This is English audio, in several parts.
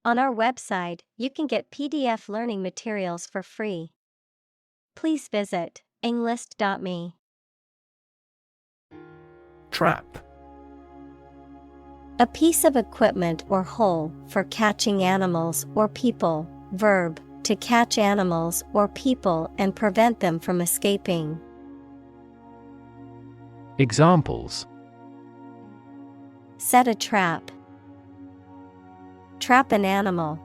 On our website, you can get PDF learning materials for free. Please visit englist.me. Trap. A piece of equipment or hole for catching animals or people. Verb, to catch animals or people and prevent them from escaping. Examples: Set a trap. Trap an animal.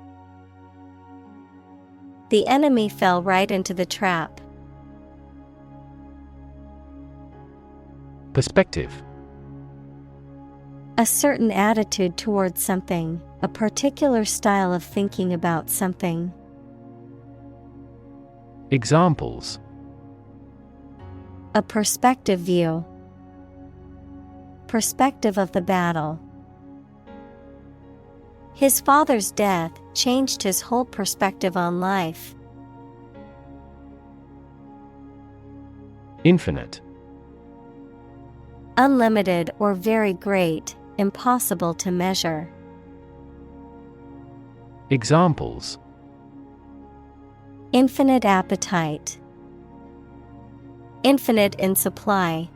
The enemy fell right into the trap. Perspective. A certain attitude towards something, a particular style of thinking about something. Examples: A perspective view. Perspective of the battle. His father's death changed his whole perspective on life. Infinite. Unlimited or very great, impossible to measure. Examples: Infinite appetite. Infinite in supply.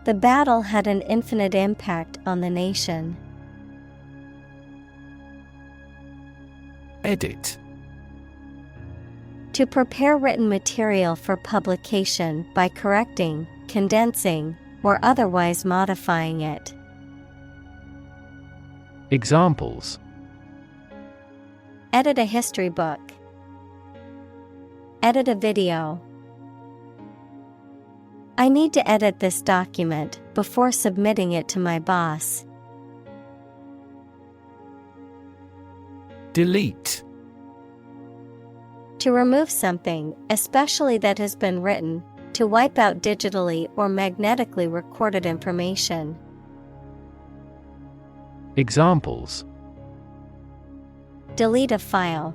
The battle had an infinite impact on the nation. Edit. To prepare written material for publication by correcting, condensing, or otherwise modifying it. Examples: Edit a history book. Edit a video. I need to edit this document before submitting it to my boss. Delete. To remove something, especially that has been written, to wipe out digitally or magnetically recorded information. Examples: Delete a file.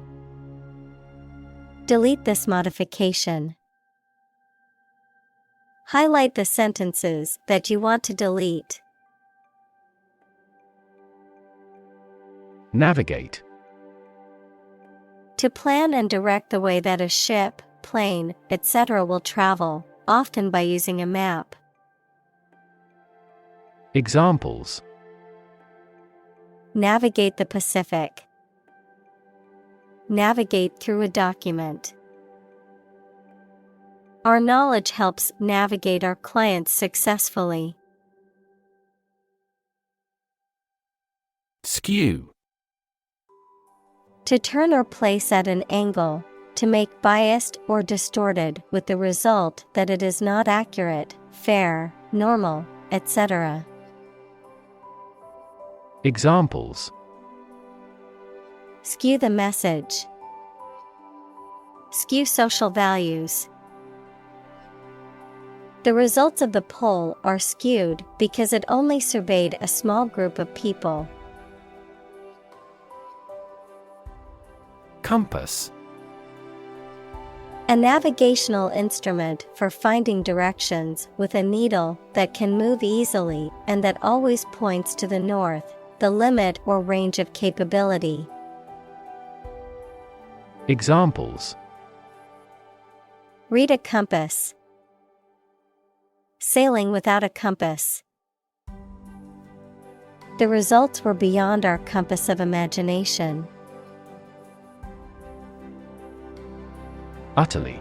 Delete this modification. Highlight the sentences that you want to delete. Navigate. To plan and direct the way that a ship, plane, etc. will travel, often by using a map. Examples: Navigate the Pacific. Navigate through a document. Our knowledge helps navigate our clients successfully. Skew. To turn or place at an angle, to make biased or distorted with the result that it is not accurate, fair, normal, etc. Examples: Skew the message. Skew social values. The results of the poll are skewed because it only surveyed a small group of people. Compass. A navigational instrument for finding directions with a needle that can move easily and that always points to the north, the limit or range of capability. Examples: Read a compass. Sailing without a compass. The results were beyond our compass of imagination. Utterly.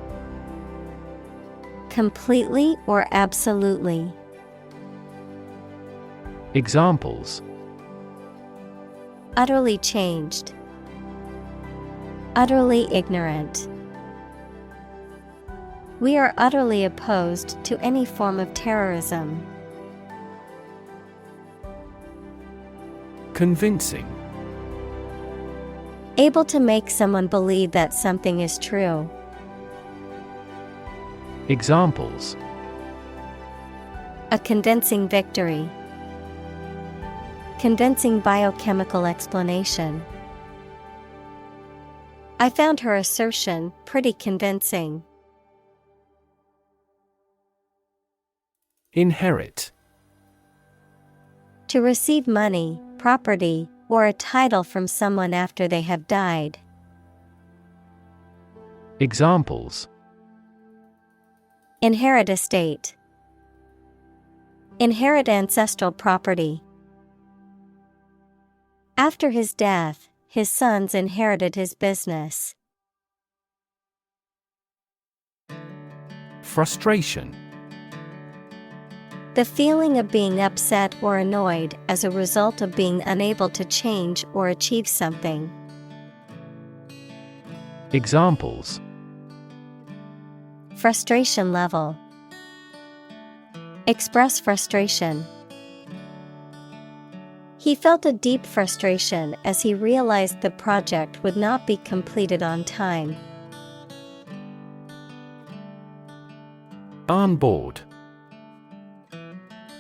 Completely or absolutely. Examples: Utterly changed. Utterly ignorant. We are utterly opposed to any form of terrorism. Convincing. Able to make someone believe that something is true. Examples: A convincing victory. Convincing biochemical explanation. I found her assertion pretty convincing. Inherit. To receive money, property, or a title from someone after they have died. Examples: Inherit estate. Inherit ancestral property. After his death, his sons inherited his business. Frustration. The feeling of being upset or annoyed as a result of being unable to change or achieve something. Examples: Frustration level. Express frustration. He felt a deep frustration as he realized the project would not be completed on time. On board.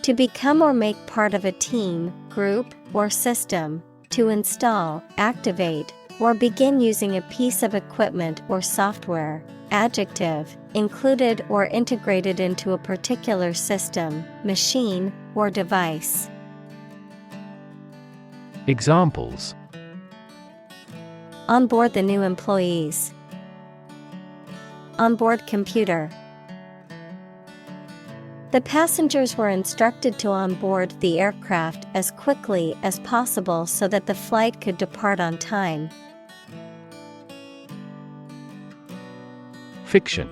To become or make part of a team, group, or system, to install, activate, or begin using a piece of equipment or software. Adjective, included or integrated into a particular system, machine, or device. Examples: Onboard the new employees. Onboard computer. The passengers were instructed to onboard the aircraft as quickly as possible so that the flight could depart on time. Fiction.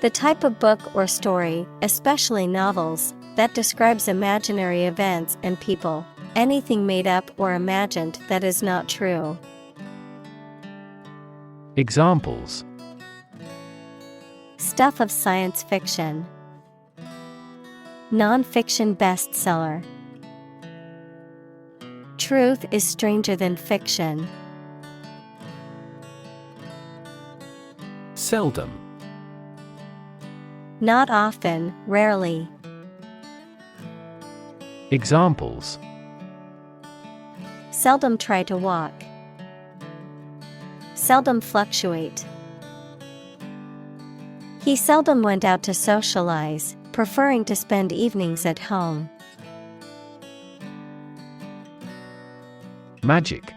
The type of book or story, especially novels, that describes imaginary events and people, anything made up or imagined that is not true. Examples: Stuff of science fiction. Non-fiction bestseller. Truth is stranger than fiction. Seldom. Not often, rarely. Examples: Seldom try to walk. Seldom fluctuate. He seldom went out to socialize, preferring to spend evenings at home. Magic.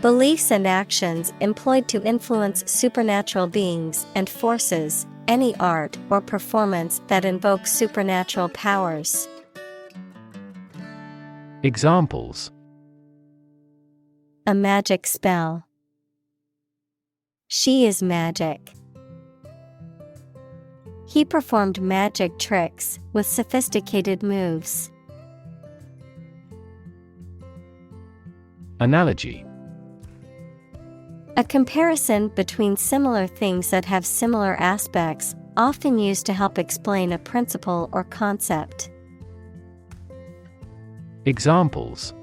Beliefs and actions employed to influence supernatural beings and forces, any art or performance that invokes supernatural powers. Examples: A magic spell. She is magic. He performed magic tricks with sophisticated moves. Analogy. A comparison between similar things that have similar aspects, often used to help explain a principle or concept. Examples: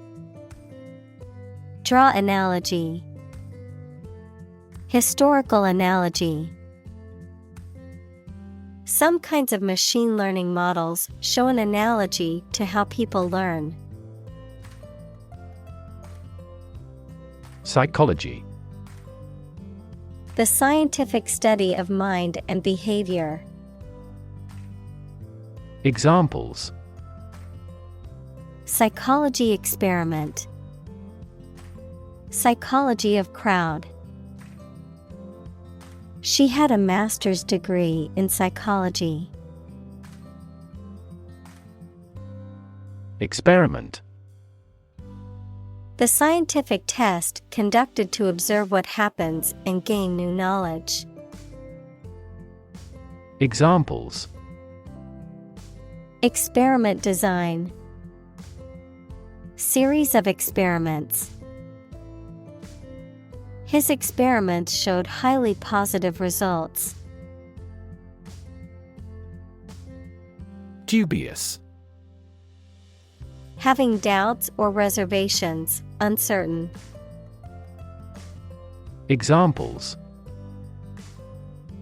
Draw analogy. Historical analogy. Some kinds of machine learning models show an analogy to how people learn. Psychology. The scientific study of mind and behavior. Examples: Psychology experiment. Psychology of crowd. She had a master's degree in psychology. Experiment. The scientific test conducted to observe what happens and gain new knowledge. Examples: Experiment design. Series of experiments. His experiments showed highly positive results. Dubious. Having doubts or reservations, uncertain. Examples: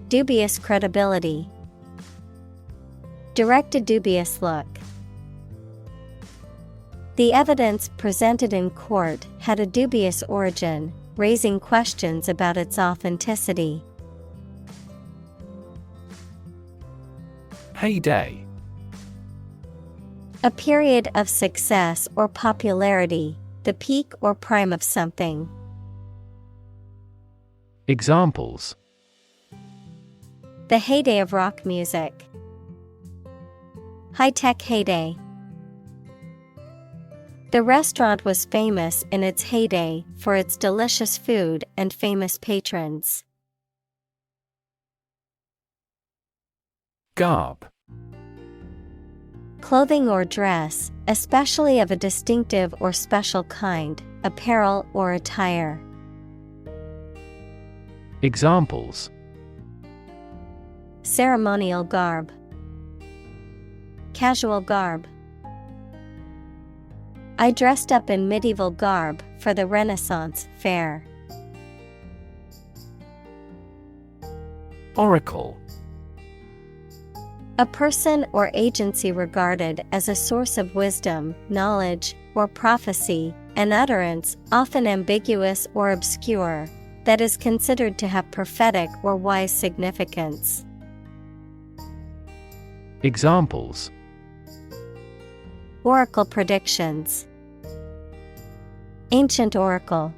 Dubious credibility. Direct a dubious look. The evidence presented in court had a dubious origin, raising questions about its authenticity. Heyday. A period of success or popularity, the peak or prime of something. Examples: The heyday of rock music. High-tech heyday. The restaurant was famous in its heyday for its delicious food and famous patrons. Garb. Clothing or dress, especially of a distinctive or special kind, apparel or attire. Examples: Ceremonial garb. Casual garb. I dressed up in medieval garb for the Renaissance fair. Oracle. A person or agency regarded as a source of wisdom, knowledge, or prophecy, an utterance, often ambiguous or obscure, that is considered to have prophetic or wise significance. Examples: Oracle predictions. Ancient oracle.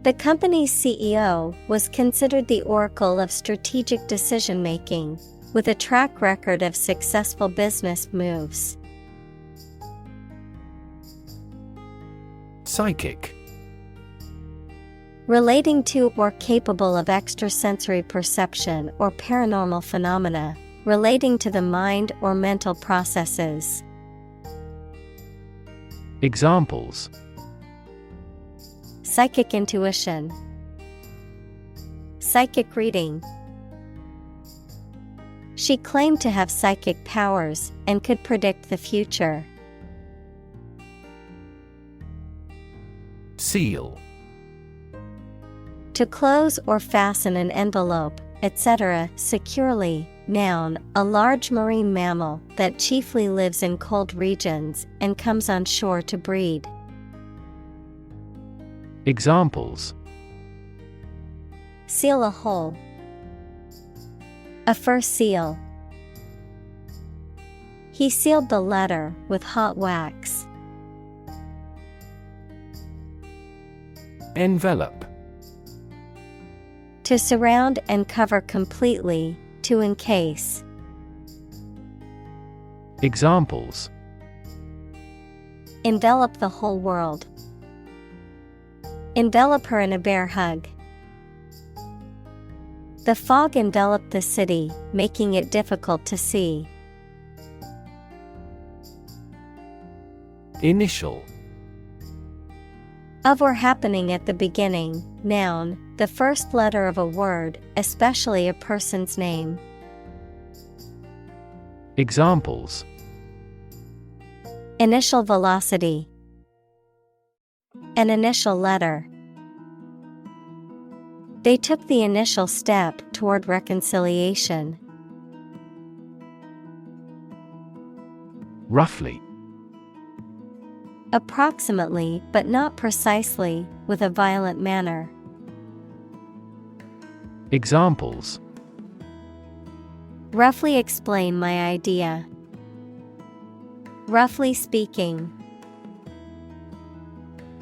The company's CEO was considered the oracle of strategic decision-making, with a track record of successful business moves. Psychic. Relating to or capable of extrasensory perception or paranormal phenomena, relating to the mind or mental processes. Examples: Psychic intuition. Psychic reading. She claimed to have psychic powers and could predict the future. Seal. To close or fasten an envelope, etc., securely. Noun, a large marine mammal that chiefly lives in cold regions and comes on shore to breed. Examples: Seal a hole. A fur seal. He sealed the letter with hot wax. Envelope. To surround and cover completely, to encase. Examples: Envelop the whole world. Envelop her in a bear hug. The fog enveloped the city, making it difficult to see. Initial. Of or happening at the beginning, noun, the first letter of a word, especially a person's name. Examples: Initial velocity. An initial letter. They took the initial step toward reconciliation. Roughly. Approximately, but not precisely, with a violent manner. Examples: Roughly explain my idea. Roughly speaking.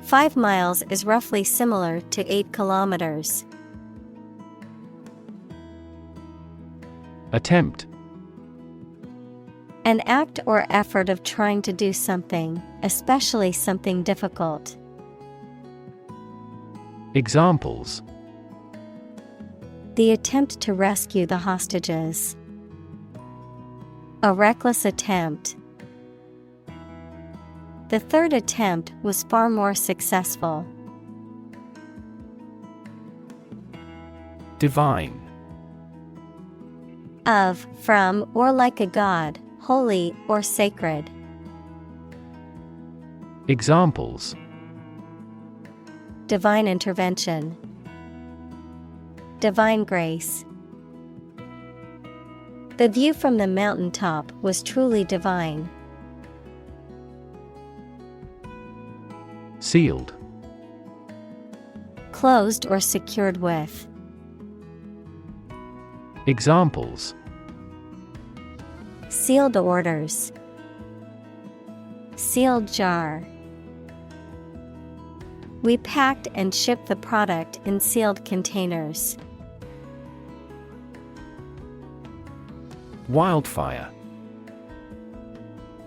5 miles is roughly similar to 8 kilometers. Attempt. An act or effort of trying to do something, especially something difficult. Examples: The attempt to rescue the hostages. A reckless attempt. The third attempt was far more successful. Divine. Of, from, or like a god, holy or sacred. Examples: Divine intervention. Divine grace. The view from the mountaintop was truly divine. Sealed. Closed or secured with. Examples: sealed orders. Sealed jar. We packed and shipped the product in sealed containers. Wildfire.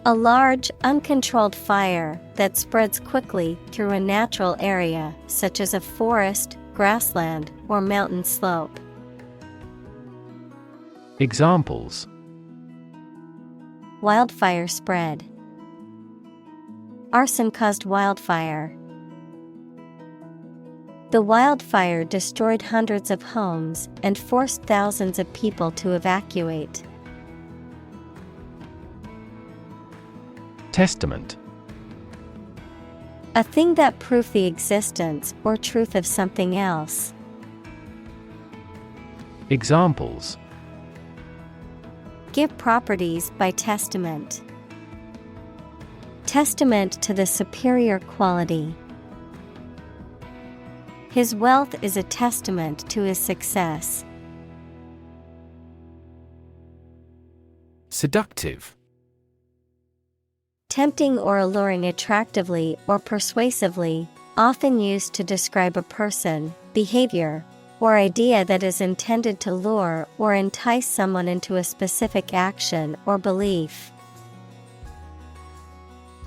A large, uncontrolled fire that spreads quickly through a natural area, such as a forest, grassland, or mountain slope. Examples: Wildfire spread. Arson caused wildfire. The wildfire destroyed hundreds of homes and forced thousands of people to evacuate. Testament. A thing that proves the existence or truth of something else. Examples: Give properties by testament. Testament to the superior quality. His wealth is a testament to his success. Seductive. Tempting or alluring attractively or persuasively, often used to describe a person, behavior, or idea that is intended to lure or entice someone into a specific action or belief.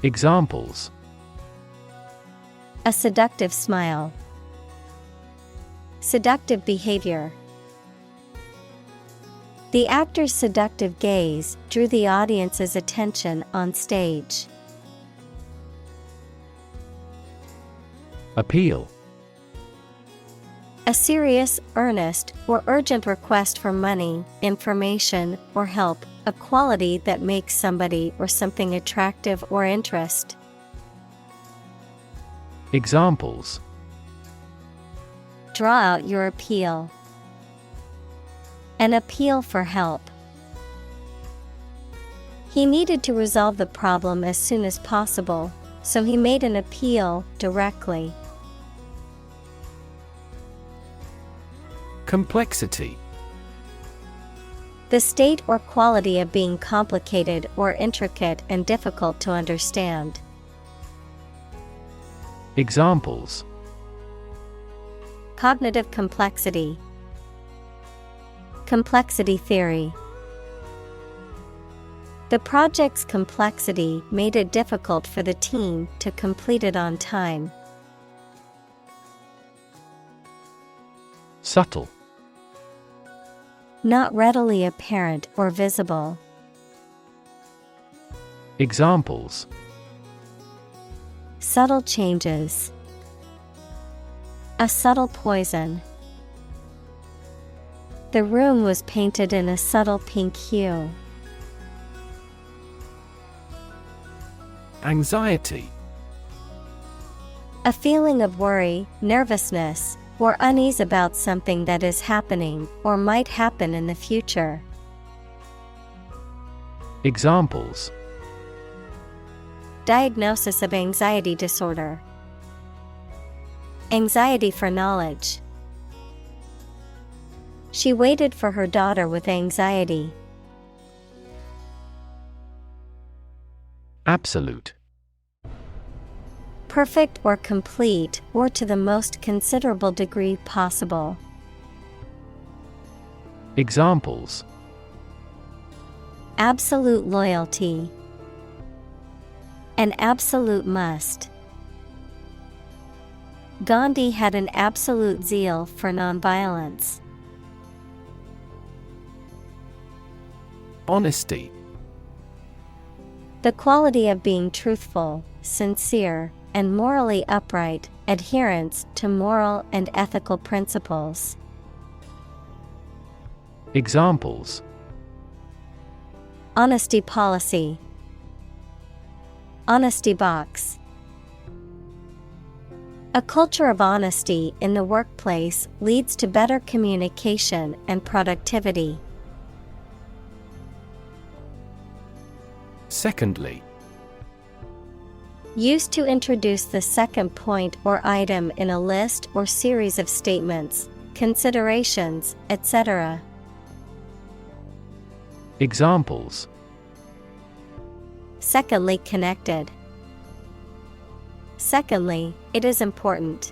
Examples: A seductive smile. Seductive behavior. The actor's seductive gaze drew the audience's attention on stage. Appeal. A serious, earnest, or urgent request for money, information, or help, a quality that makes somebody or something attractive or interest. Examples: Draw out your appeal. An appeal for help. He needed to resolve the problem as soon as possible, so he made an appeal directly. Complexity. The state or quality of being complicated or intricate and difficult to understand. Examples: Cognitive complexity. Complexity theory. The project's complexity made it difficult for the team to complete it on time. Subtle. Not readily apparent or visible. Examples: Subtle changes. A subtle poison. The room was painted in a subtle pink hue. Anxiety. A feeling of worry, nervousness, or unease about something that is happening or might happen in the future. Examples: Diagnosis of anxiety disorder. Anxiety for knowledge. She waited for her daughter with anxiety. Absolute. Perfect or complete, or to the most considerable degree possible. Examples: Absolute loyalty. An absolute must. Gandhi had an absolute zeal for nonviolence. Honesty. The quality of being truthful, sincere, and morally upright, adherence to moral and ethical principles. Examples: Honesty policy. Honesty box. A culture of honesty in the workplace leads to better communication and productivity. Secondly. Used to introduce the second point or item in a list or series of statements, considerations, etc. Examples: Secondly, connected. Secondly, it is important.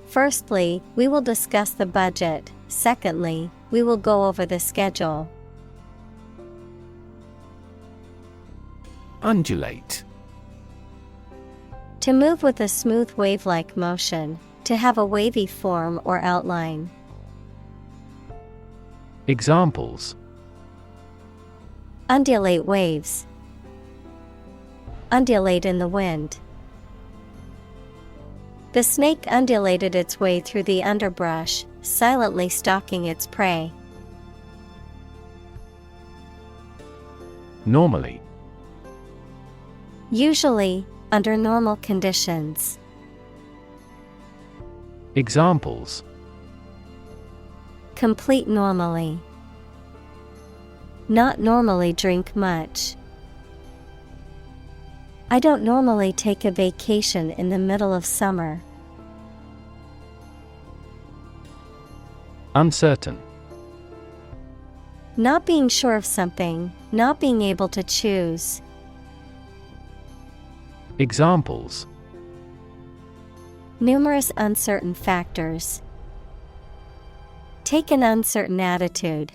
Firstly, we will discuss the budget. Secondly, we will go over the schedule. Undulate. To move with a smooth wave-like motion, to have a wavy form or outline. Examples: Undulate waves. Undulate in the wind. The snake undulated its way through the underbrush, silently stalking its prey. Normally. Usually, under normal conditions. Examples: Complete normally. Not normally drink much. I don't normally take a vacation in the middle of summer. Uncertain. Not being sure of something, not being able to choose. Examples: Numerous uncertain factors. Take an uncertain attitude.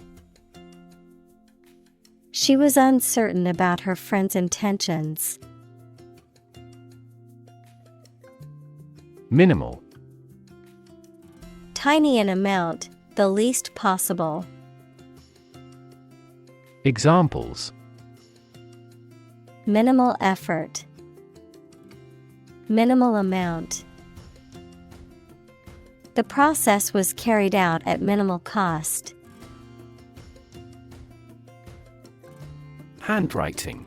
She was uncertain about her friend's intentions. Minimal. Tiny in amount, the least possible. Examples: Minimal effort. Minimal amount. The process was carried out at minimal cost. Handwriting.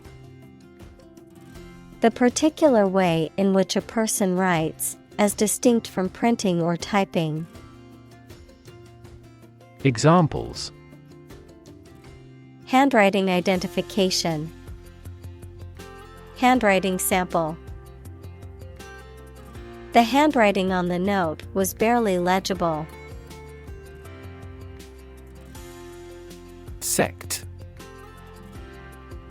The particular way in which a person writes, as distinct from printing or typing. Examples: Handwriting identification. Handwriting sample. The handwriting on the note was barely legible. Sect.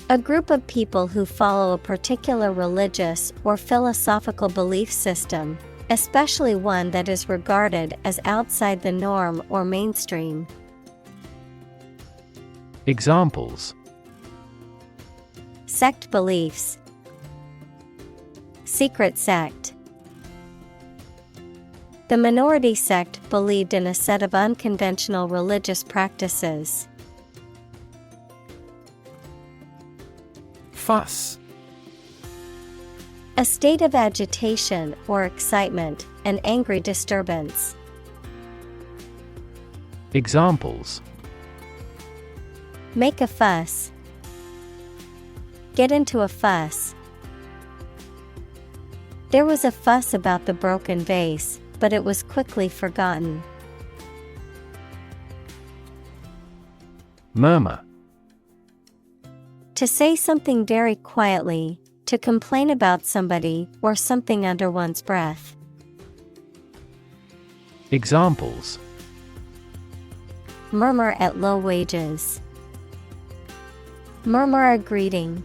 A group of people who follow a particular religious or philosophical belief system, especially one that is regarded as outside the norm or mainstream. Examples: Sect beliefs. Secret sect. The minority sect believed in a set of unconventional religious practices. Fuss. A state of agitation or excitement, an angry disturbance. Examples: Make a fuss. Get into a fuss. There was a fuss about the broken vase, but it was quickly forgotten. Murmur. To say something very quietly, to complain about somebody or something under one's breath. Examples: Murmur at low wages. Murmur a greeting.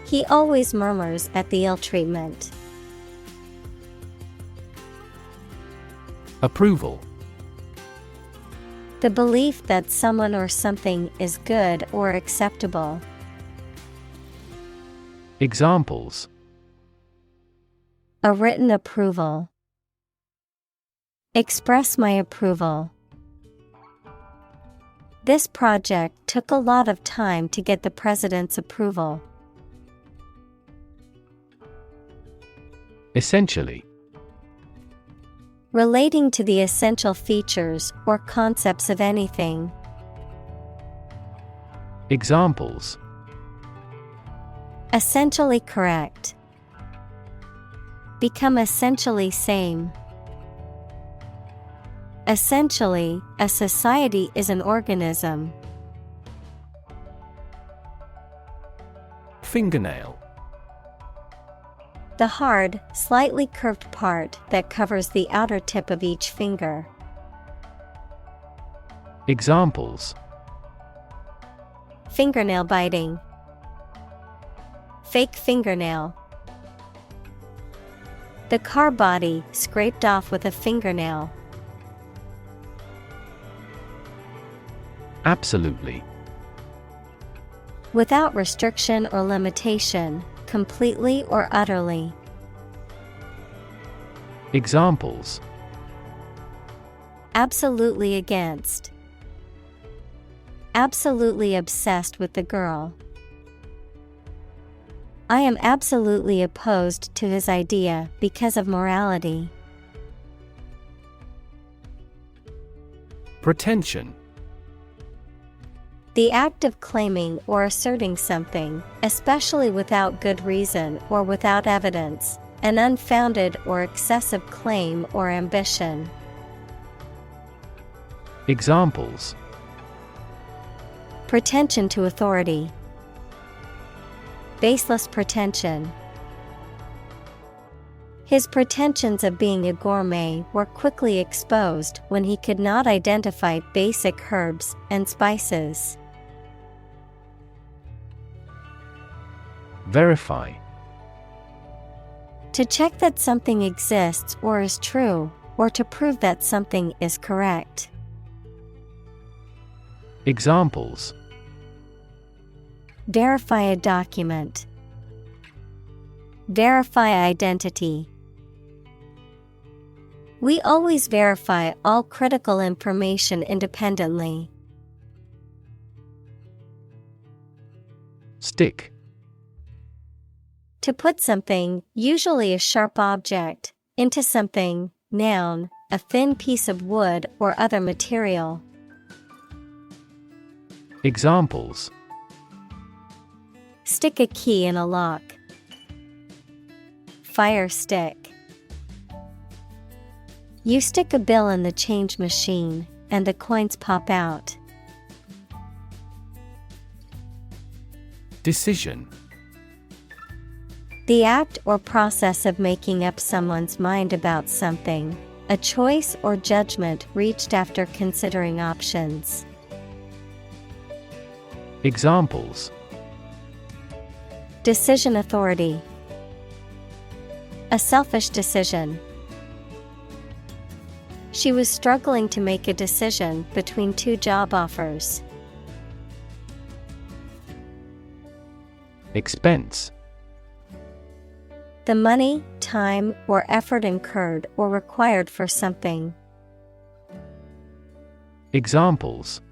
He always murmurs at the ill treatment. Approval. The belief that someone or something is good or acceptable. Examples: A written approval. Express my approval. This project took a lot of time to get the president's approval. Essentially. Relating to the essential features or concepts of anything. Examples: Essentially correct. Become essentially same. Essentially, a society is an organism. Fingernail. The hard, slightly curved part that covers the outer tip of each finger. Examples: Fingernail biting. Fake fingernail. The car body scraped off with a fingernail. Absolutely. Without restriction or limitation, completely or utterly. Examples: Absolutely against. Absolutely obsessed with the girl. I am absolutely opposed to his idea because of morality. Pretension. The act of claiming or asserting something, especially without good reason or without evidence, an unfounded or excessive claim or ambition. Examples: Pretension to authority. Baseless pretension. His pretensions of being a gourmet were quickly exposed when he could not identify basic herbs and spices. Verify. To check that something exists or is true, or to prove that something is correct. Examples: Verify a document. Verify identity. We always verify all critical information independently. Stick. To put something, usually a sharp object, into something, noun, a thin piece of wood or other material. Examples: Stick a key in a lock. Fire stick. You stick a bill in the change machine, and the coins pop out. Decision. The act or process of making up someone's mind about something, a choice or judgment reached after considering options. Examples: Decision authority. A selfish decision. She was struggling to make a decision between two job offers. Expense. The money, time, or effort incurred or required for something. Examples: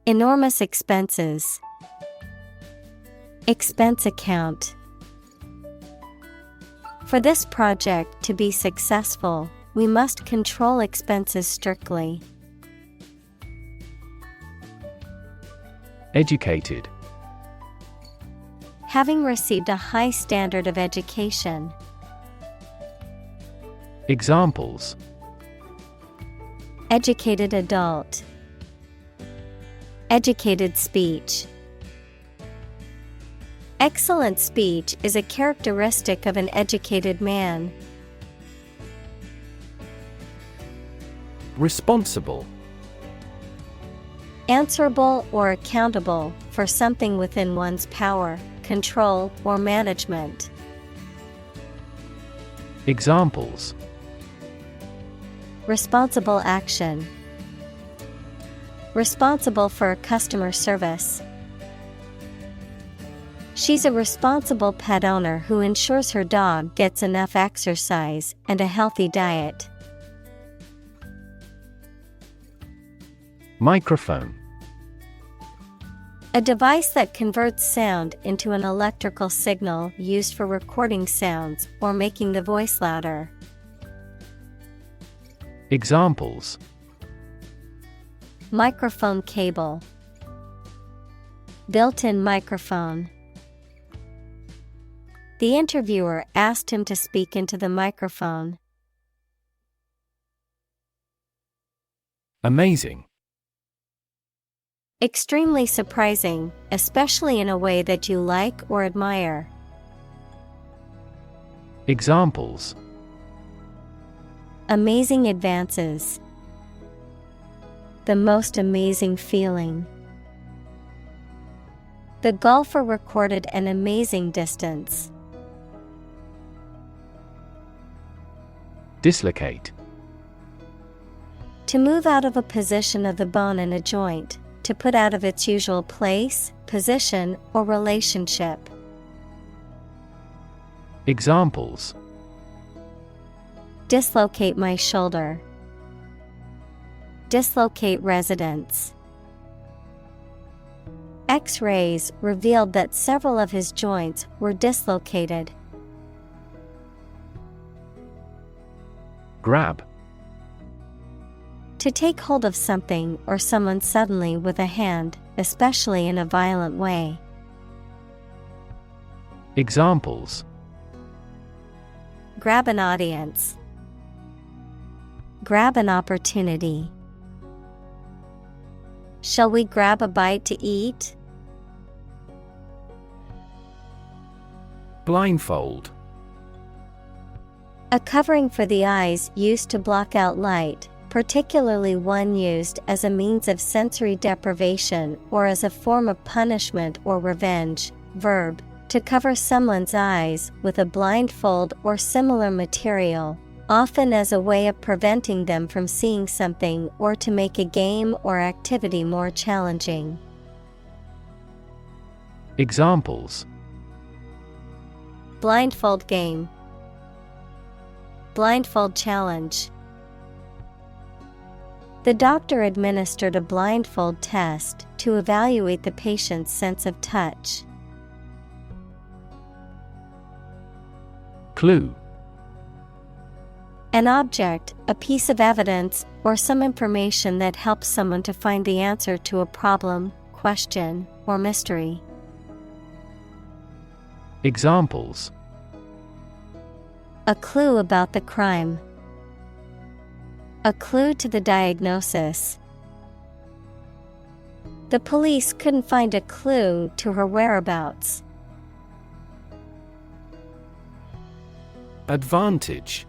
Enormous expenses. Expense account. For this project to be successful, we must control expenses strictly. Educated. Having received a high standard of education. Examples: Educated adult. Educated speech. Excellent speech is a characteristic of an educated man. Responsible. Answerable or accountable for something within one's power, control, or management. Examples: Responsible action. Responsible for customer service. She's a responsible pet owner who ensures her dog gets enough exercise and a healthy diet. Microphone. A device that converts sound into an electrical signal used for recording sounds or making the voice louder. Examples: Microphone cable. Built-in microphone. The interviewer asked him to speak into the microphone. Amazing. Extremely surprising, especially in a way that you like or admire. Examples: Amazing advances. The most amazing feeling. The golfer recorded an amazing distance. Dislocate. To move out of a position of the bone in a joint, to put out of its usual place, position, or relationship. Examples: Dislocate my shoulder. Dislocate residence. X-rays revealed that several of his joints were dislocated. Grab. To take hold of something or someone suddenly with a hand, especially in a violent way. Examples: Grab an audience. Grab an opportunity. Shall we grab a bite to eat? Blindfold. A covering for the eyes used to block out light, particularly one used as a means of sensory deprivation or as a form of punishment or revenge. Verb: to cover someone's eyes with a blindfold or similar material, often as a way of preventing them from seeing something or to make a game or activity more challenging. Examples: Blindfold game. Blindfold challenge. The doctor administered a blindfold test to evaluate the patient's sense of touch. Clue. An object, a piece of evidence, or some information that helps someone to find the answer to a problem, question, or mystery. Examples: A clue about the crime. A clue to the diagnosis. The police couldn't find a clue to her whereabouts. Advantage.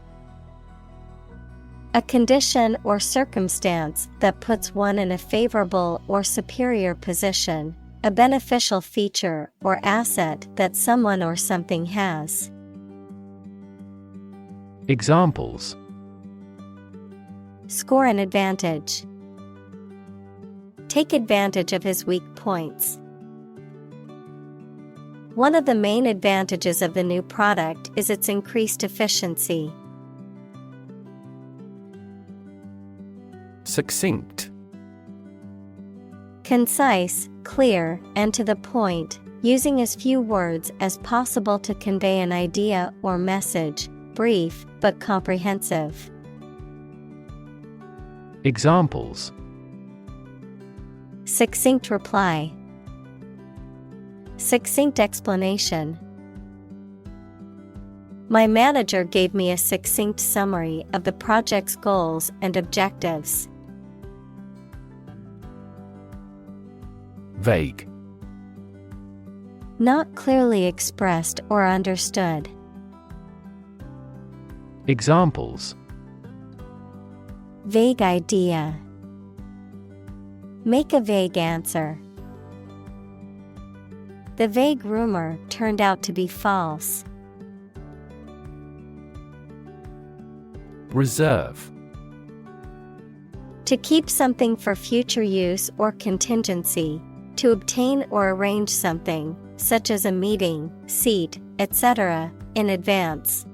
A condition or circumstance that puts one in a favorable or superior position, a beneficial feature or asset that someone or something has. Examples: Score an advantage. Take advantage of his weak points. One of the main advantages of the new product is its increased efficiency. Succinct. Concise, clear, and to the point, using as few words as possible to convey an idea or message, brief but comprehensive. Examples: Succinct reply. Succinct explanation. My manager gave me a succinct summary of the project's goals and objectives. Vague. Not clearly expressed or understood. Examples: Vague idea. Make a vague answer. The vague rumor turned out to be false. Reserve. To keep something for future use or contingency. To obtain or arrange something, such as a meeting, seat, etc., in advance.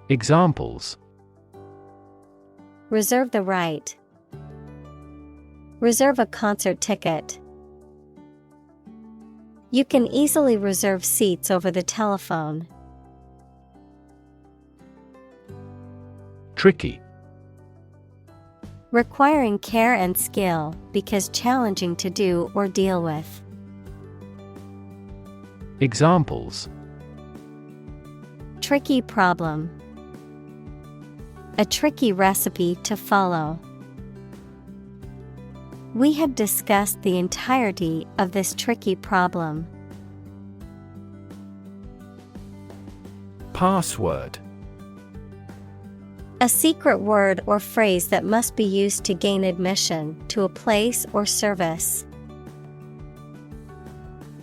Examples: Reserve the right. Reserve a concert ticket. You can easily reserve seats over the telephone. Tricky. Requiring care and skill because challenging to do or deal with. Examples: Tricky problem. A tricky recipe to follow. We have discussed the entirety of this tricky problem. Password. A secret word or phrase that must be used to gain admission to a place or service.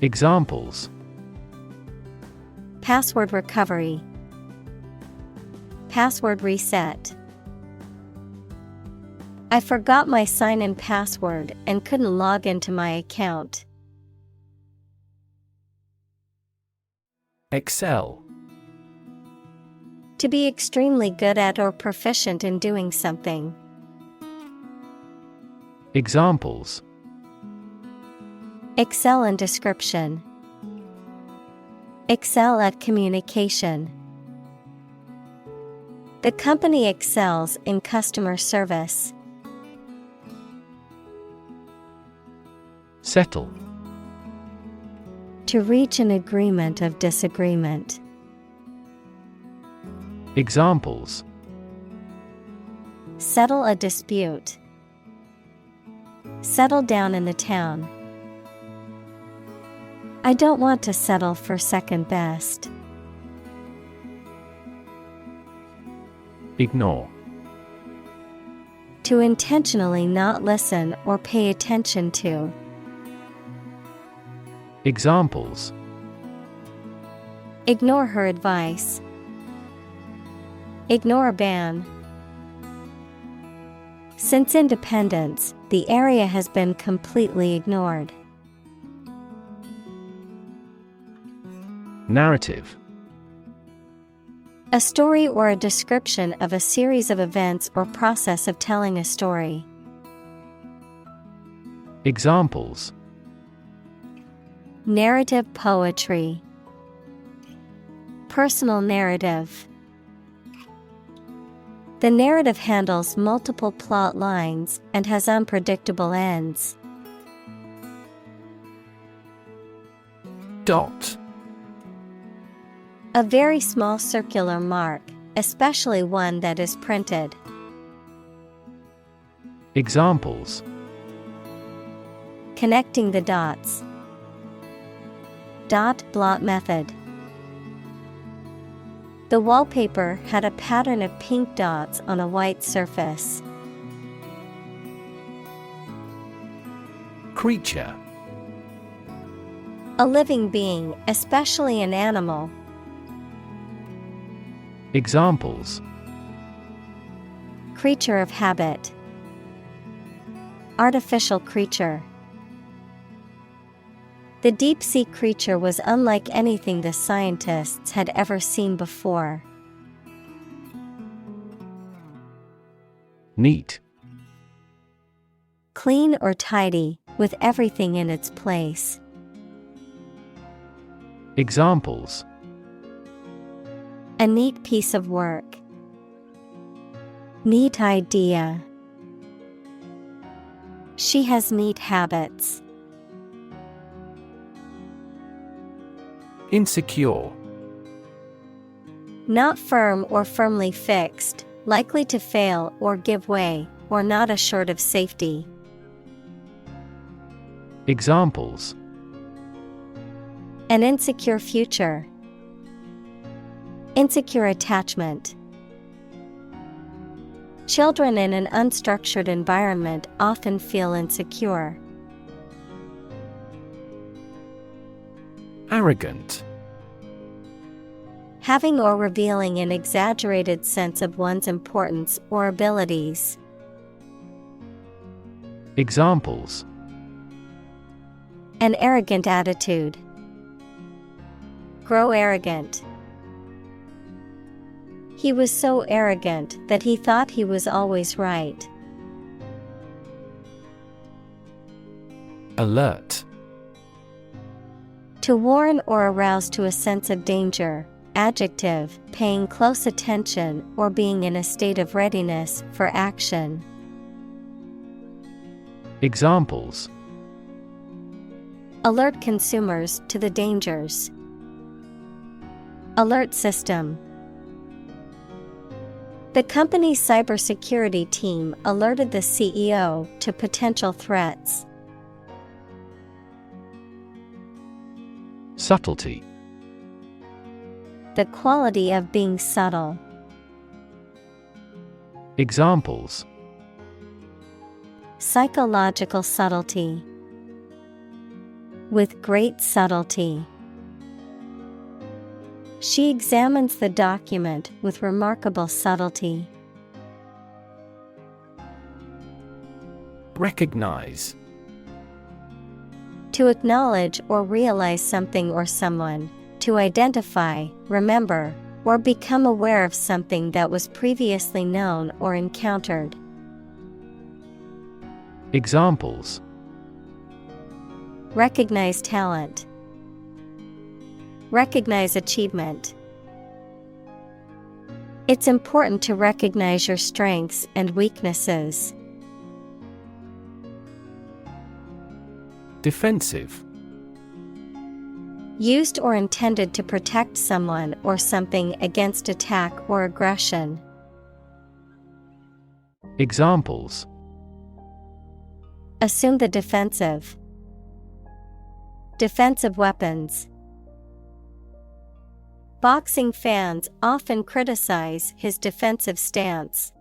Examples: password recovery, password reset. I forgot my sign-in password and couldn't log into my account. Excel. To be extremely good at or proficient in doing something. Examples: Excel in description, excel at communication. The company excels in customer service. Settle. To reach an agreement of disagreement. Examples: Settle a dispute. Settle down in the town. I don't want to settle for second best. Ignore. To intentionally not listen or pay attention to. Examples: Ignore her advice. Ignore a ban. Since independence, the area has been completely ignored. Narrative. A story or a description of a series of events or process of telling a story. Examples: Narrative poetry. Personal narrative. The narrative handles multiple plot lines and has unpredictable ends. Dot. A very small circular mark, especially one that is printed. Examples: Connecting the dots. Dot blot method. The wallpaper had a pattern of pink dots on a white surface. Creature. A living being, especially an animal. Examples: Creature of habit. Artificial creature. The deep-sea creature was unlike anything the scientists had ever seen before. Neat. Clean or tidy, with everything in its place. Examples: A neat piece of work. Neat idea. She has neat habits. Insecure. Not firm or firmly fixed, likely to fail or give way, or not assured of safety. Examples: An insecure future. Insecure attachment. Children in an unstructured environment often feel insecure. Arrogant. Having or revealing an exaggerated sense of one's importance or abilities. Examples: An arrogant attitude. Grow arrogant. He was so arrogant that he thought he was always right. Alert. To warn or arouse to a sense of danger. Adjective, paying close attention or being in a state of readiness for action. Examples: Alert consumers to the dangers. Alert system. The company's cybersecurity team alerted the CEO to potential threats. Subtlety. The quality of being subtle. Examples: Psychological subtlety. With great subtlety. She examines the document with remarkable subtlety. Recognize. To acknowledge or realize something or someone, to identify, remember, or become aware of something that was previously known or encountered. Examples: Recognize talent. Recognize achievement. It's important to recognize your strengths and weaknesses. Defensive. Used or intended to protect someone or something against attack or aggression. Examples: Assume the defensive. Defensive weapons. Boxing fans often criticize his defensive stance.